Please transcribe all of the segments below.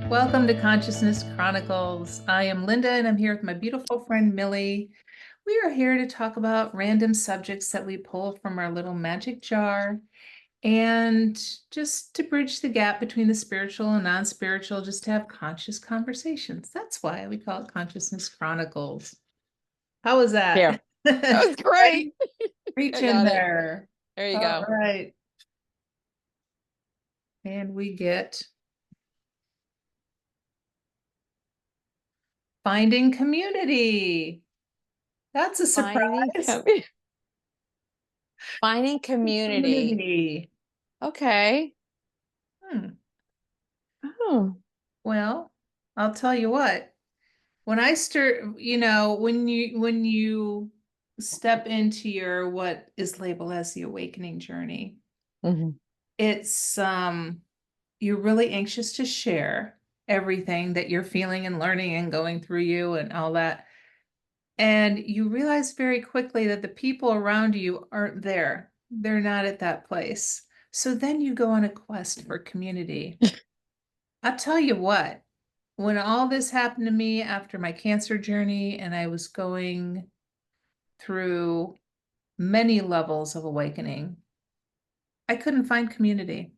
Welcome to Consciousness Chronicles. I am Linda and I'm here with my beautiful friend Millie. We are here to talk about random subjects that we pull from our little magic jar and just to bridge the gap between the spiritual and non-spiritual, just to have conscious conversations. That's why we call it Consciousness Chronicles. How was Yeah, that? that was great. Ready? Reach I in got it. there. There you All go. right. And we get finding community. That's a Finding surprise. finding community. Community. Okay. Hmm. Oh. Well, I'll tell you what. When I start, when you step into your what is labeled as the awakening journey, Mhm. it's you're really anxious to share everything that you're feeling and learning and going through you and all that. And you realize very quickly that the people around you aren't there. They're not at that place. So then you go on a quest for community. I'll tell you what, when all this happened to me after my cancer journey and I was going through many levels of awakening, I couldn't find community.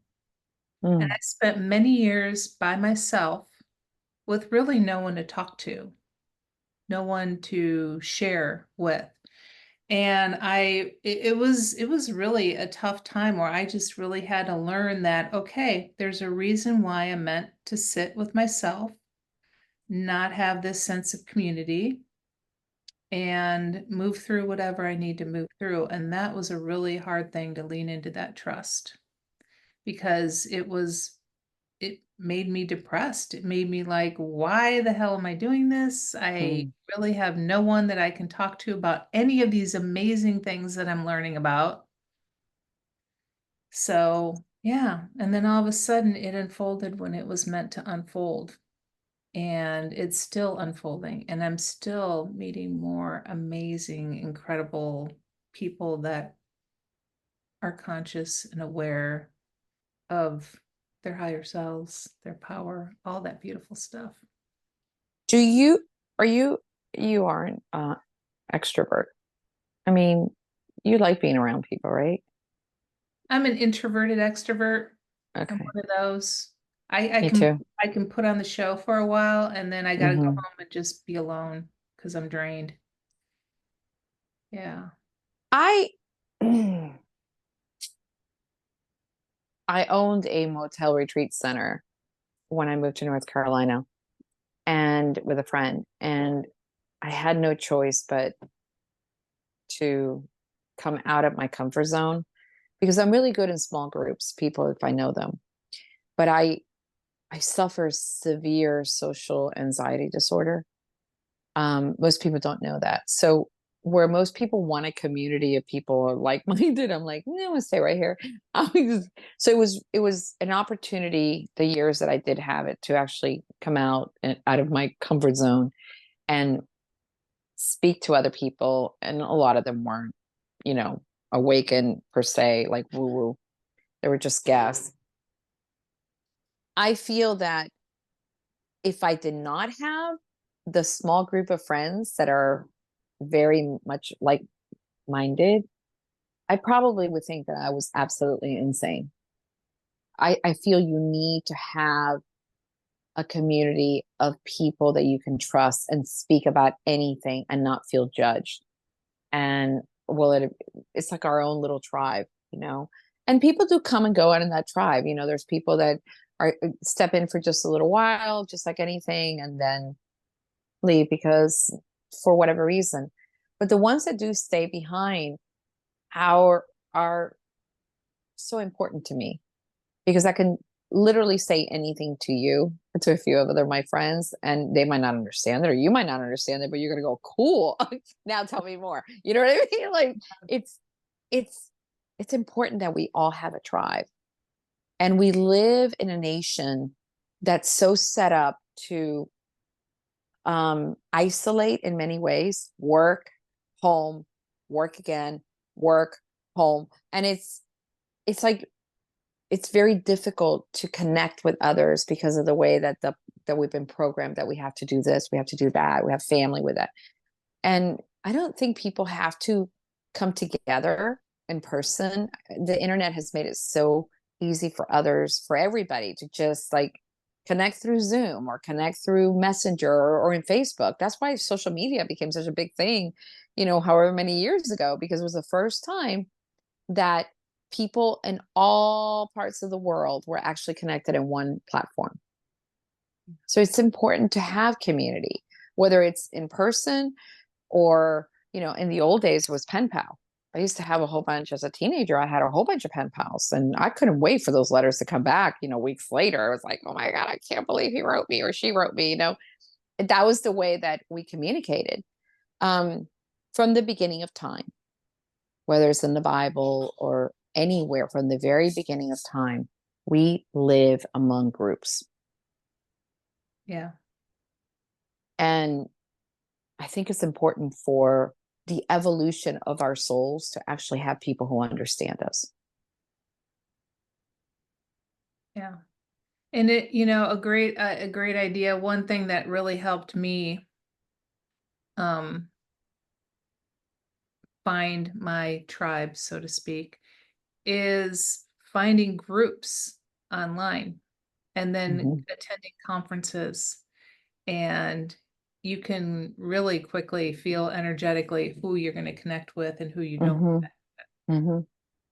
And I Mm. spent many years by myself with really no one to talk to, no one to share with. And it was really a tough time where I just really had to learn that, okay, there's a reason why I'm meant to sit with myself, not have this sense of community, and move through whatever I need to move through. And that was a really hard thing to lean into that trust because it made me depressed. It made me like, why the hell am I doing this? I Mm. really have no one that I can talk to about any of these amazing things that I'm learning about. So, yeah. And then all of a sudden it unfolded when it was meant to unfold. And it's still unfolding. And I'm still meeting more amazing, incredible people that are conscious and aware of their higher selves, their power, all that beautiful stuff. Do you are you are an extrovert? I mean, you like being around people, right? I'm an introverted extrovert. I'm Okay. one of those. I Me can too. I can put on the show for a while and then I gotta go Hmm. home and just be alone because I'm drained. Yeah. I I owned a motel retreat center when I moved to North Carolina and with a friend, and I had no choice but to come out of my comfort zone because I'm really good in small groups, people if I know them. But I suffer severe social anxiety disorder. Most people don't know that. So where most people want a community of people like-minded, I'm like, no, I'm gonna stay right here. So it was an opportunity, the years that I did have it, to actually come out and out of my comfort zone and speak to other people. And a lot of them weren't, you know, awakened per se, like woo woo. They were just gas. I feel that if I did not have the small group of friends that are very much like minded, I probably would think that I was absolutely insane. I feel you need to have a community of people that you can trust and speak about anything and not feel judged. And well, it's like our own little tribe, you know. And people do come and go out in that tribe. You know, there's people that are step in for just a little while, just like anything, and then leave because for whatever reason. But the ones that do stay behind are so important to me because I can literally say anything to you, to a few of other my friends, and they might not understand it, or you might not understand it, but you're gonna go, cool. Now tell me more. You know what I mean? Like it's it's it's important that we all have a tribe. And we live in a nation that's so set up to isolate in many ways, work, home, work again, work, home. And it's like it's very difficult to connect with others because of the way that that we've been programmed that we have to do this, we have to do that, we have family with that. And I don't think people have to come together in person. The internet has made it so easy for others, for everybody to just like connect through Zoom or connect through Messenger or in Facebook. That's why social media became such a big thing, however many years ago, because it was the first time that people in all parts of the world were actually connected in one platform. So it's important to have community, whether it's in person or, in the old days it was pen pal. I used to have a whole bunch as a teenager. I had a whole bunch of pen pals and I couldn't wait for those letters to come back, weeks later. I was like, oh my God, I can't believe he wrote me or she wrote me, That was the way that we communicated from the beginning of time, whether it's in the Bible or anywhere from the very beginning of time, we live among groups. Yeah. And I think it's important for the evolution of our souls to actually have people who understand us. Yeah. And a great idea. One thing that really helped me um find my tribe, so to speak, is finding groups online and then Mm-hmm. attending conferences. And you can really quickly feel energetically who you're going to connect with and who you don't, Mm-hmm. Mm-hmm.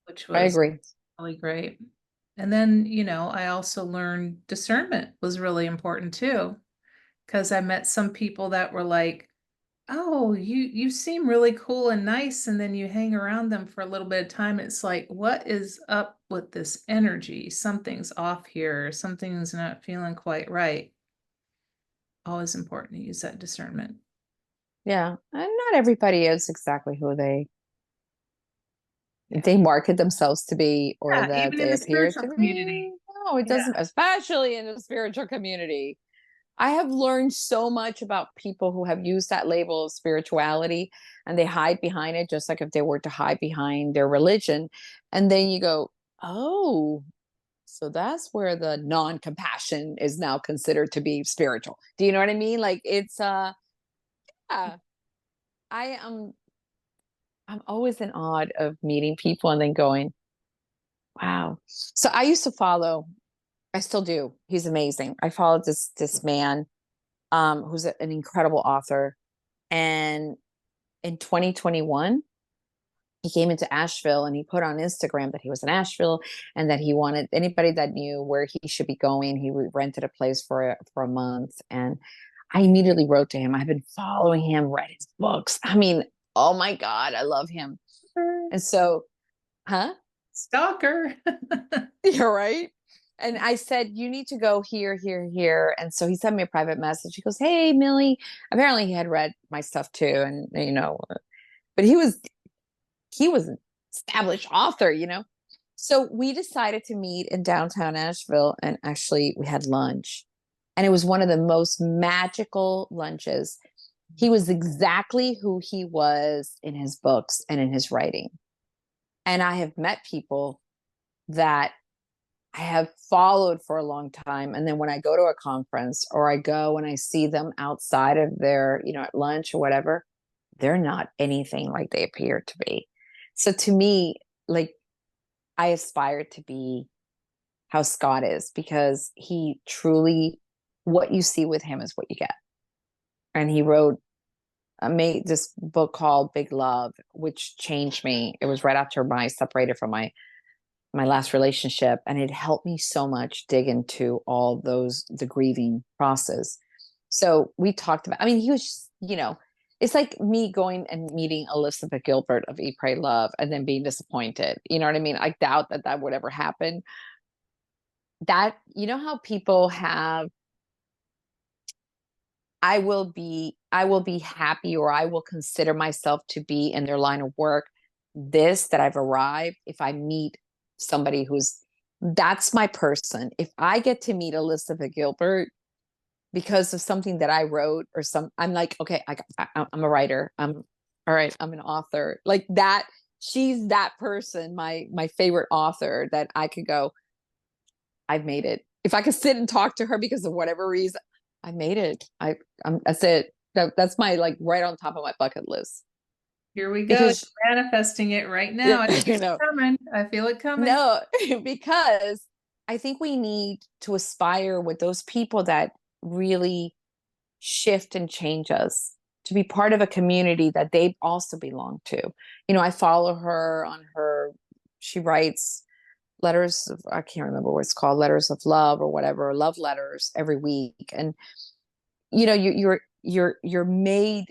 which I was agree. really great. And then, I also learned discernment was really important too, because I met some people that were like, oh, you seem really cool and nice, and then you hang around them for a little bit of time. It's like, what is up with this energy? Something's off here. Something's not feeling quite right. Always important to use that discernment. Yeah. And not everybody is exactly who they Yeah. they market themselves to be or Yeah, that even in they the appear spiritual to be. community. No, it Yeah. doesn't, especially in the spiritual community. I have learned so much about people who have used that label of spirituality and they hide behind it, just like if they were to hide behind their religion. And then you go, oh, so that's where the non-compassion is now considered to be spiritual. Do you know what I mean? Like it's yeah, I am I'm always in awe of meeting people and then going, wow. So I used to follow, I still do. He's amazing. I followed this man who's an incredible author. And in 2021, he came into Asheville and he put on Instagram that he was in Asheville and that he wanted anybody that knew where he should be going. He rented a place for a month. And I immediately wrote to him. I've been following him, read his books. I mean, oh my God, I love him. And so, huh? Stalker. You're right. And I said, you need to go here, here, here. And so he sent me a private message. He goes, hey, Millie. Apparently he had read my stuff too. And, but he was an established author. So we decided to meet in downtown Nashville and actually we had lunch. And it was one of the most magical lunches. He was exactly who he was in his books and in his writing. And I have met people that I have followed for a long time. And then when I go to a conference or I go and I see them outside of their, at lunch or whatever, they're not anything like they appear to be. So to me, like I aspire to be how Scott is because he truly, what you see with him is what you get. And he wrote, made this book called Big Love, which changed me. It was right after I separated from my last relationship, and it helped me so much dig into all the grieving process. So we talked about, I mean, he was just, it's like me going and meeting Elizabeth Gilbert of Eat, Pray, Love, and then being disappointed. You know what I mean? I doubt that would ever happen. That, how people have, I will be happy or I will consider myself to be in their line of work. That I've arrived if I meet somebody that's my person. If I get to meet Elizabeth Gilbert because of something that I wrote I'm like, okay, I'm a writer. All right. I'm an author like that. She's that person, my favorite author that I could go, I've made it. If I could sit and talk to her because of whatever reason, I made it. That's it. That's my like right on top of my bucket list Here we go. because You're manifesting it right now. I feel you it know, coming. I feel it coming. no, because I think we need to aspire with those people that really shift and change us to be part of a community that they also belong to. I follow her on her, she writes letters of, I can't remember what it's called, letters of love or whatever, love letters every week. And you're made,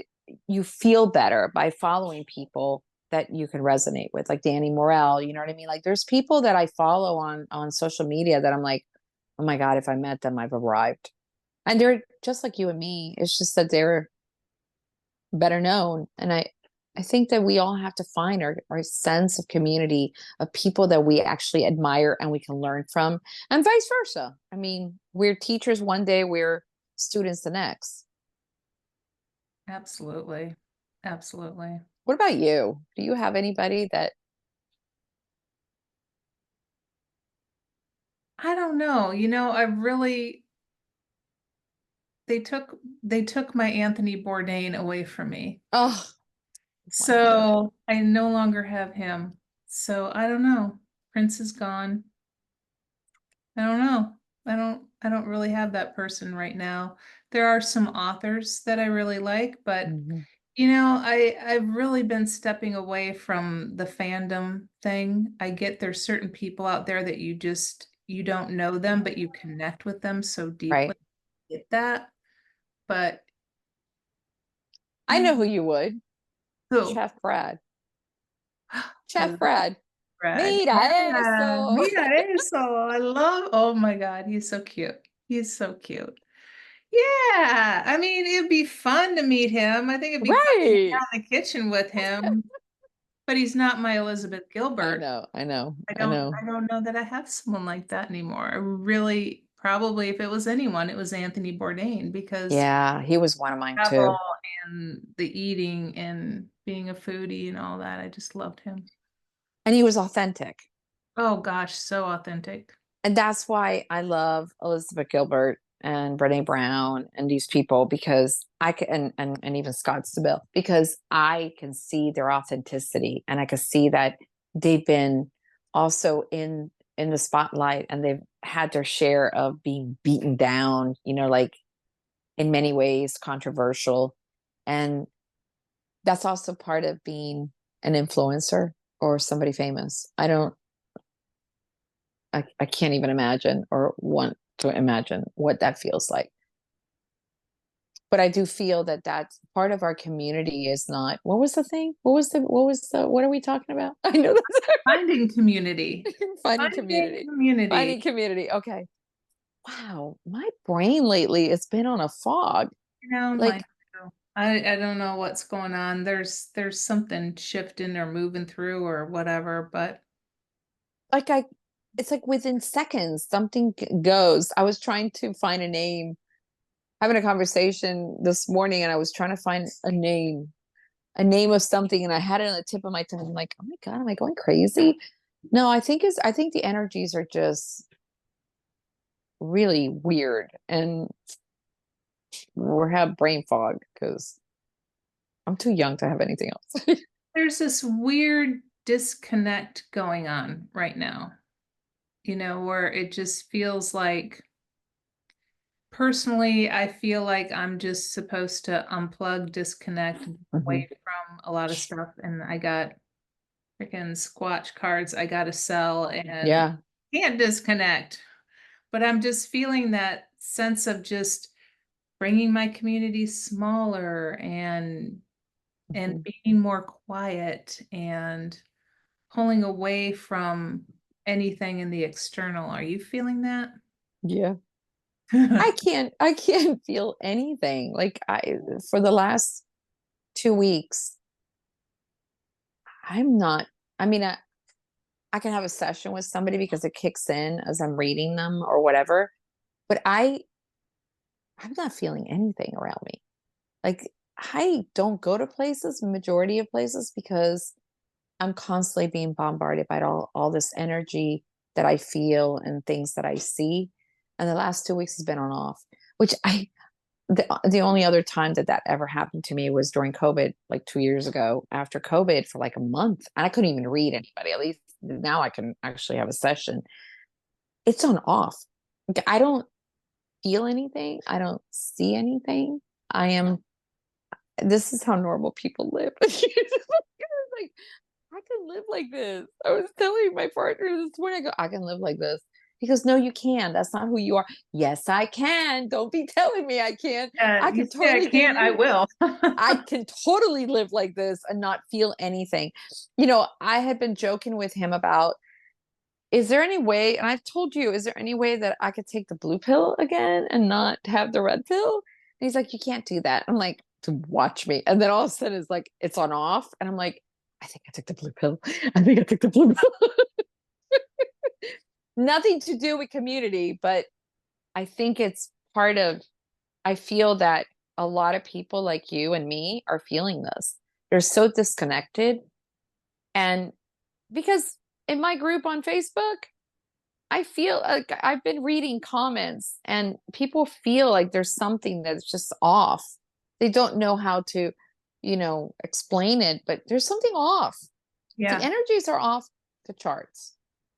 you feel better by following people that you can resonate with, like Danny Morell. You know what I mean? Like there's people that I follow on social media that I'm like, oh my God, if I met them, I've arrived. And they're just like you and me. It's just that they're better known. And I think that we all have to find our sense of community, of people that we actually admire and we can learn from, and vice versa. I mean, we're teachers one day, we're students the next. Absolutely. Absolutely. What about you? Do you have anybody that, I don't know. I really they took my Anthony Bourdain away from me. oh my goodness. So I no longer have him. So I don't know. Prince is gone. I don't know. I don't really have that person right now. There are some authors that I really like, but Mhm. I've really been stepping away from the fandom thing. I get there's certain people out there that you don't know them, but you connect with them so deeply. Right. Get that? But I know yeah. who you would. Who? Chef Brad. I Chef love Brad. Brad. Mira Yeah, eso. mira eso. Oh my God, he's so cute. He's so cute. Yeah, I mean, it'd be fun to meet him. I think it'd be fun to hang Right. out in the kitchen with him, but he's not my Elizabeth I Gilbert. know. I know. I I don't know. I don't know that I have someone like that anymore. I really probably if it was anyone, it was Anthony Bourdain because Yeah, he was one of mine travel too. and the eating and being a foodie and all that. I just loved him. And he was authentic. Oh gosh, so authentic. And that's why I love Elizabeth Gilbert and Brene Brown and these people, because I can, and even Scott Stabile, because I can see their authenticity and I can see that they've been also in the spotlight and they've had their share of being beaten down, like in many ways controversial. And that's also part of being an influencer or somebody famous. I can't even imagine or want to imagine what that feels like. But I do feel that that's part of our community is not, what was the thing? What are we talking about? I know that's Finding community. finding Finding community. Finding community. community. Okay. Wow. My brain lately, it's been on a fog. Mine Like, too. I don't know what's going on. There's something shifting or moving through or whatever, but like I, it's like within seconds, something goes. I was trying to find a name, having a conversation this morning, and I was trying to find a name of something, and I had it on the tip of my tongue. I'm like, oh my God, am I going crazy? No, I think the energies are just really weird, and we have brain fog because I'm too young to have anything else. there's this weird disconnect going on right now, where it just feels like personally, I feel like I'm just supposed to unplug, disconnect Mhm. away from a lot of stuff. And I got freaking Squatch cards I got to sell and Yeah. can't disconnect. But I'm just feeling that sense of just bringing my community smaller and Mhm. being more quiet and pulling away from anything in the external. Are you feeling that? Yeah. I can't feel anything. Like for the last 2 weeks, I'm not, I mean, I can have a session with somebody because it kicks in as I'm reading them or whatever, but I'm not feeling anything around me. Like I don't go to places, majority of places, because I'm constantly being bombarded by all this energy that I feel and things that I see. And the last 2 weeks has been on off, which the only other time that that ever happened to me was during COVID, like 2 years ago, after COVID for like a month. And I couldn't even read anybody. At least now I can actually have a session. It's on off. I don't feel anything. I don't see anything. I am, this is how normal people live. Like, I can live like this. I was telling my partner this morning, I go, I can live like this. He goes, no, you can. That's not who you are. Yes, I can. Don't be telling me I can. I You can say I totally can't, I do. will. I can totally live like this and not feel anything. I had been joking with him about, is there any way, and I've told you, is there any way that I could take the blue pill again and not have the red pill? And he's like, you can't do that. I'm like, to watch me. And then all of a sudden it's like, it's on off. And I'm like, I think I took the blue pill. I think I took the blue pill. Nothing to do with community, but I think it's part of, I feel that a lot of people like you and me are feeling this. They're so disconnected. And because in my group on Facebook, I feel like I've been reading comments and people feel like there's something that's just off. They don't know how to, explain it, but there's something off. The Yeah. energies are off the charts.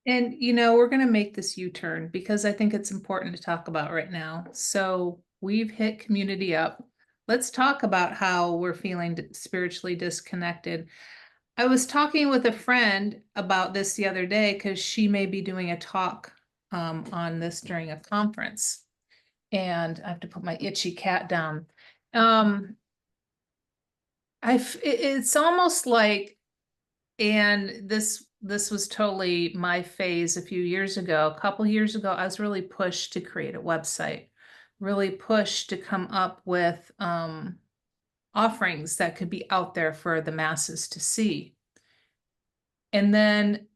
And, we're going to make this U-turn because I think it's important to talk about right now. So we've hit community up. Let's talk about how we're feeling spiritually disconnected. I was talking with a friend about this the other day because she may be doing a talk on this during a conference. And I have to put my itchy cat down. Um, it's almost like, and this was totally my phase a few years ago. A couple years ago, I was really pushed to create a website, really pushed to come up with offerings that could be out there for the masses to see. And then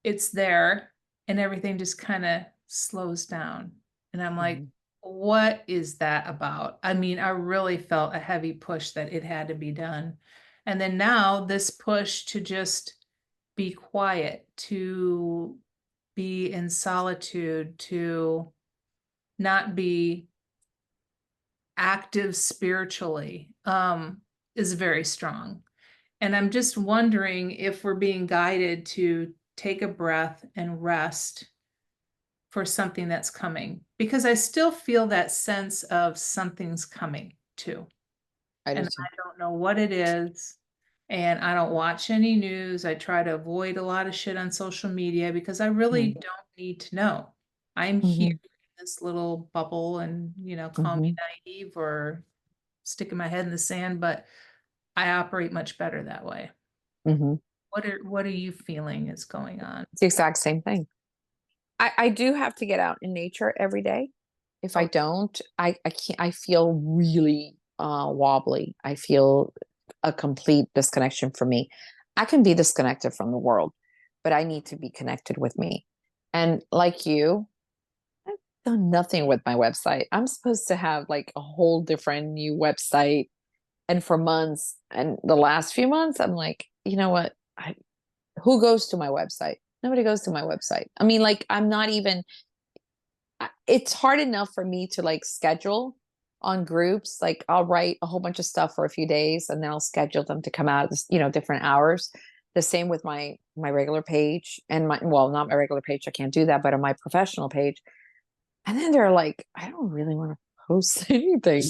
it's there and everything just kind of slows down. And I'm like, Mhm. what is that about? I mean, I really felt a heavy push that it had to be done. And then now this push to just be quiet, to be in solitude, to not be active spiritually, is very strong. And I'm just wondering if we're being guided to take a breath and rest for something that's coming, because I still feel that sense of something's coming too. I do And too. I don't know what it is. And I don't watch any news. I try to avoid a lot of shit on social media because I really Mhm. don't need to know. I'm here Mhm. in this little bubble and, call me Mhm. naive or sticking my head in the sand, but I operate much better that way. Mhm. What are you feeling is going on? It's the exact same thing. I do have to get out in nature every day. If I Oh, don't, I can't, I feel really wobbly. I feel a complete disconnection from me. I can be disconnected from the world, but I need to be connected with me. And like you, I've done nothing with my website. I'm supposed to have like a whole different new website. And for months, and the last few months, I'm like, you know what? Who goes to my website? Nobody goes to my website. I mean, like, I'm not even, it's hard enough for me to like schedule on groups. Like, I'll write a whole bunch of stuff for a few days and then I'll schedule them to come out at this, different hours. The same with my regular page and well, not my regular page. I can't do that, but on my professional page. And then they're like, I don't really want to post anything.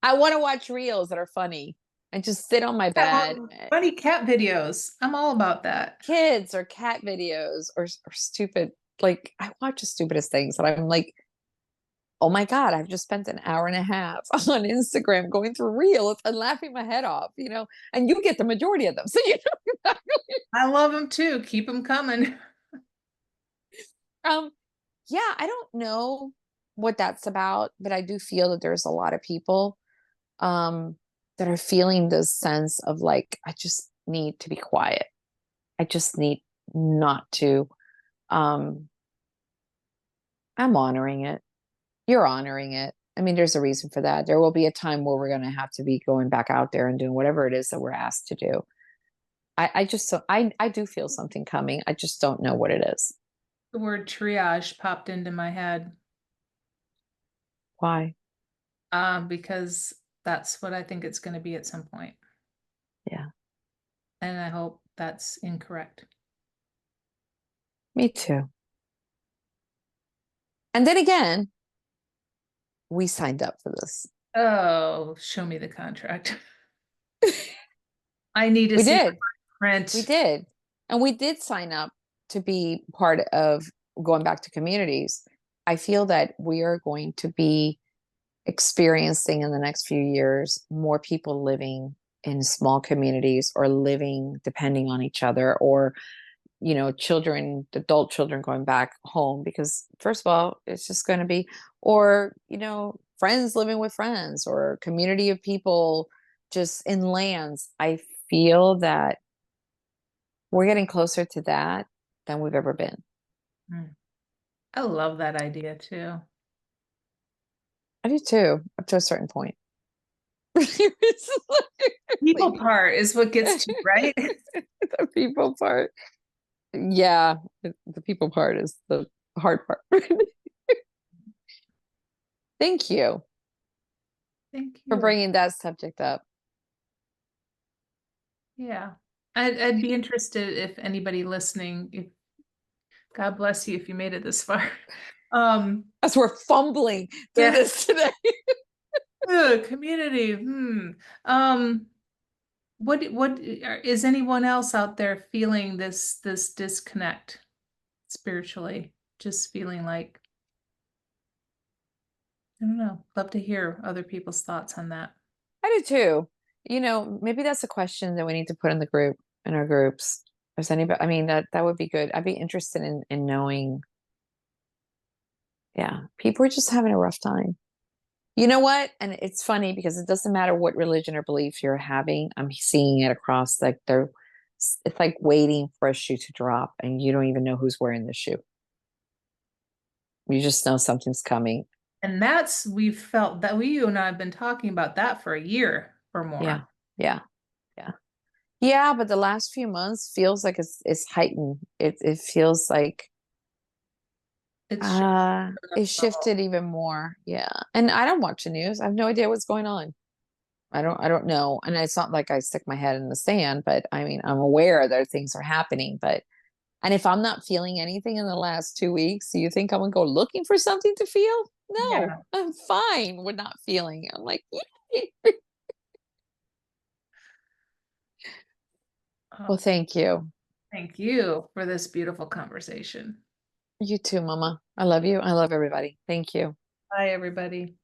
I want to watch reels that are funny and just sit on my bed. funny cat videos. I'm all about that. Kids or cat videos or stupid, like I watch the stupidest things and I'm like, oh my God, I've just spent an hour and a half on Instagram going through reels and laughing my head off, and you get the majority of them. So exactly. I love them too. Keep them coming. um yeah, I don't know what that's about, but I do feel that there's a lot of people um that are feeling this sense of like, I just need to be quiet. I just need not to. um I'm honoring it. You're honoring it. I mean, there's a reason for that. There will be a time where we're going to have to be going back out there and doing whatever it is that we're asked to do. I just, so I do feel something coming. I just don't know what it is. The word triage popped into my head. Why? because that's what I think it's going to be at some point. Yeah, And I hope that's incorrect. me too. And then again, we signed up for this. Oh, show me the contract. I need to We see did. We print. did. And we did sign up to be part of going back to communities. I feel that we are going to be experiencing in the next few years more people living in small communities or living depending on each other, or children, adult children going back home, because first of all it's just going to be, or friends living with friends, or community of people just in lands. I feel that we're getting closer to that than we've ever been. Mm. I love that idea too. I do too, up to a certain point. People part is what gets to you, right? The people part. Yeah, the people part is the hard part. Thank you Thank for you. bringing that subject up. Yeah. I'd be interested if anybody listening, if God bless you if you made it this far. Um, As we're fumbling through yeah. this today. Community. Hmm. Um, what is anyone else out there feeling this disconnect spiritually? Just feeling like, I don't know. Love to hear other people's thoughts on that. I do too. Maybe that's a question that we need to put in the group, in our groups. If anybody, I mean, that would be good. I'd be interested in knowing. Yeah, people are just having a rough time. You know what? And it's funny because it doesn't matter what religion or belief you're having. I'm seeing it across, like it's like waiting for a shoe to drop and you don't even know who's wearing the shoe. You just know something's coming. And that's we've felt that you and I have been talking about that for a year or Yeah. more. Yeah. Yeah. Yeah, but the last few months feels like it's heightened. It feels like It's shifted it up level. shifted even more. Yeah. And I don't watch the news. I have no idea what's going on. I don't know. And it's not like I stick my head in the sand, but I mean, I'm aware that things are happening. But and if I'm not feeling anything in the last 2 weeks, do you think I'm gonna go looking for something to feel? No, Yeah. I'm fine with not feeling. I'm like, yay. Oh, Well, thank you. thank you for this beautiful conversation. You too, Mama. I love you. I love everybody. Thank you. Bye, everybody.